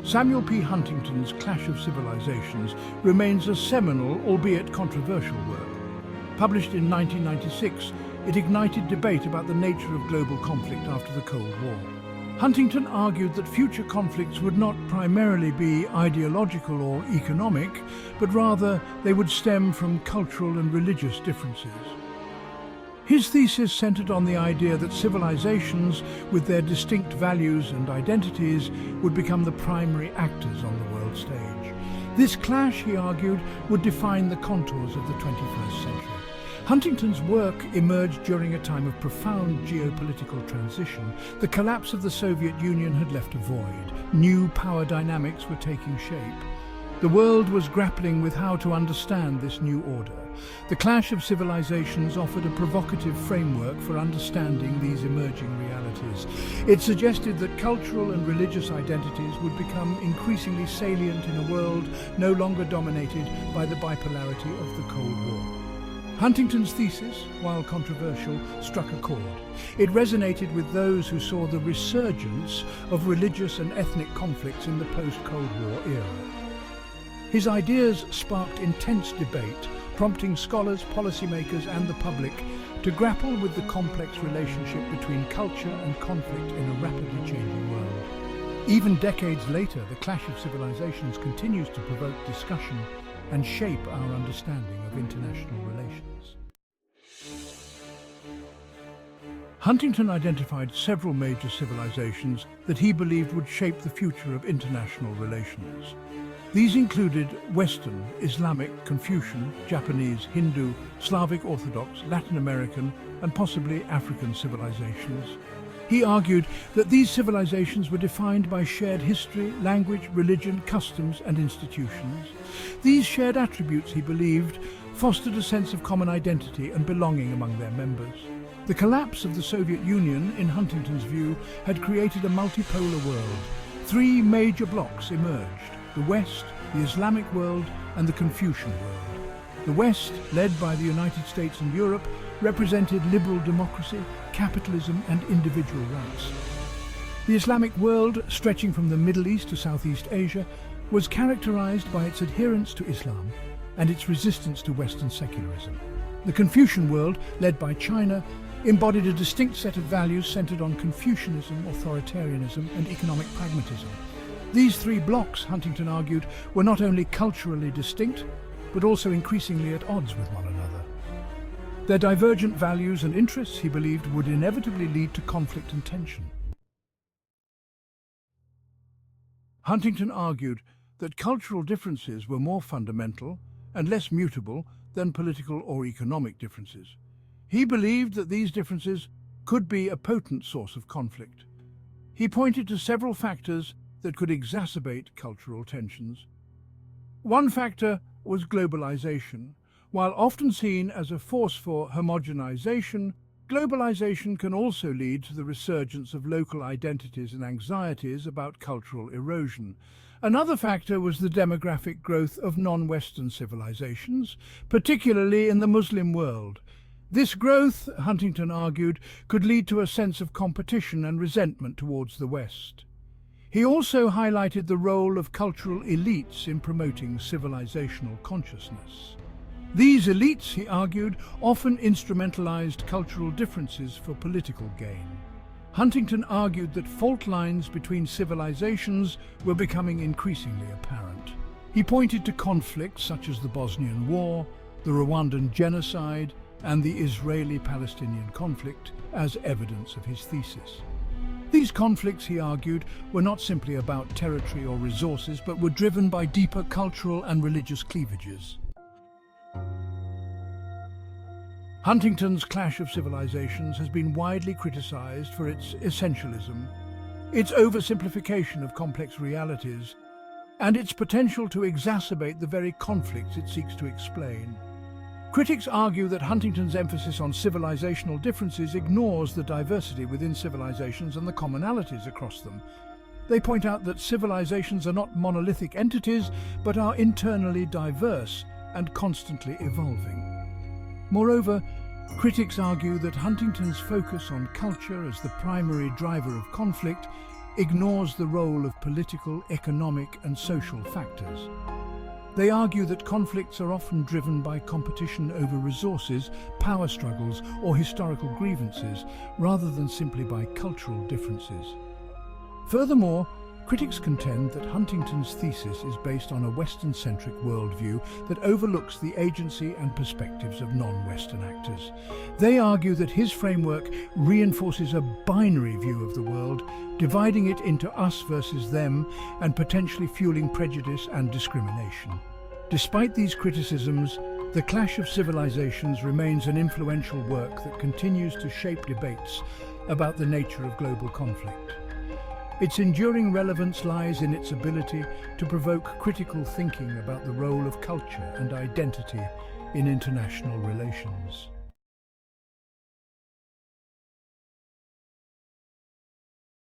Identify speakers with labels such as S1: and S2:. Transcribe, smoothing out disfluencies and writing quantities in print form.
S1: Samuel Huntington's Clash of Civilizations remains a seminal, albeit controversial work. Published in 1996, it ignited debate about the nature of global conflict after the Cold War. Huntington argued that future conflicts would not primarily be ideological or economic, but rather they would stem from cultural and religious differences. His thesis centered on the idea that civilizations, with their distinct values and identities, would become the primary actors on the world stage. This clash, he argued, would define the contours of the 21st century. Huntington's work emerged during a time of profound geopolitical transition. The collapse of the Soviet Union had left a void. New power dynamics were taking shape. The world was grappling with how to understand this new order. The Clash of Civilizations offered a provocative framework for understanding these emerging realities. It suggested that cultural and religious identities would become increasingly salient in a world no longer dominated by the bipolarity of the Cold War. Huntington's thesis, while controversial, struck a chord. It resonated with those who saw the resurgence of religious and ethnic conflicts in the post-Cold War era. His ideas sparked intense debate, prompting scholars, policymakers and the public to grapple with the complex relationship between culture and conflict in a rapidly changing world. Even decades later, the Clash of Civilizations continues to provoke discussion and shape our understanding of international relations. Huntington identified several major civilizations that he believed would shape the future of international relations. These included Western, Islamic, Confucian, Japanese, Hindu, Slavic Orthodox, Latin American, and possibly African civilizations. He argued that these civilizations were defined by shared history, language, religion, customs, and institutions. These shared attributes, he believed, fostered a sense of common identity and belonging among their members. The collapse of the Soviet Union, in Huntington's view, had created a multipolar world. Three major blocs emerged: the West, the Islamic world, and the Confucian world. The West, led by the United States and Europe, represented liberal democracy, capitalism, and individual rights. The Islamic world, stretching from the Middle East to Southeast Asia, was characterized by its adherence to Islam and its resistance to Western secularism. The Confucian world, led by China, embodied a distinct set of values centered on Confucianism, authoritarianism, and economic pragmatism. These three blocs, Huntington argued, were not only culturally distinct, but also increasingly at odds with one another. Their divergent values and interests, he believed, would inevitably lead to conflict and tension. Huntington argued that cultural differences were more fundamental and less mutable than political or economic differences. He believed that these differences could be a potent source of conflict. He pointed to several factors that could exacerbate cultural tensions. One factor was globalization. While often seen as a force for homogenization, globalization can also lead to the resurgence of local identities and anxieties about cultural erosion. Another factor was the demographic growth of non-Western civilizations, particularly in the Muslim world. This growth, Huntington argued, could lead to a sense of competition and resentment towards the West. He also highlighted the role of cultural elites in promoting civilizational consciousness. These elites, he argued, often instrumentalized cultural differences for political gain. Huntington argued that fault lines between civilizations were becoming increasingly apparent. He pointed to conflicts such as the Bosnian War, the Rwandan genocide, and the Israeli-Palestinian conflict as evidence of his thesis. These conflicts, he argued, were not simply about territory or resources, but were driven by deeper cultural and religious cleavages. Huntington's Clash of Civilizations has been widely criticized for its essentialism, its oversimplification of complex realities, and its potential to exacerbate the very conflicts it seeks to explain. Critics argue that Huntington's emphasis on civilizational differences ignores the diversity within civilizations and the commonalities across them. They point out that civilizations are not monolithic entities, but are internally diverse and constantly evolving. Moreover, critics argue that Huntington's focus on culture as the primary driver of conflict ignores the role of political, economic and social factors. They argue that conflicts are often driven by competition over resources, power struggles or historical grievances, rather than simply by cultural differences. Furthermore, critics contend that Huntington's thesis is based on a Western-centric worldview that overlooks the agency and perspectives of non-Western actors. They argue that his framework reinforces a binary view of the world, dividing it into us versus them and potentially fueling prejudice and discrimination. Despite these criticisms, The Clash of Civilizations remains an influential work that continues to shape debates about the nature of global conflict. Its enduring relevance lies in its ability to provoke critical thinking about the role of culture and identity in international relations.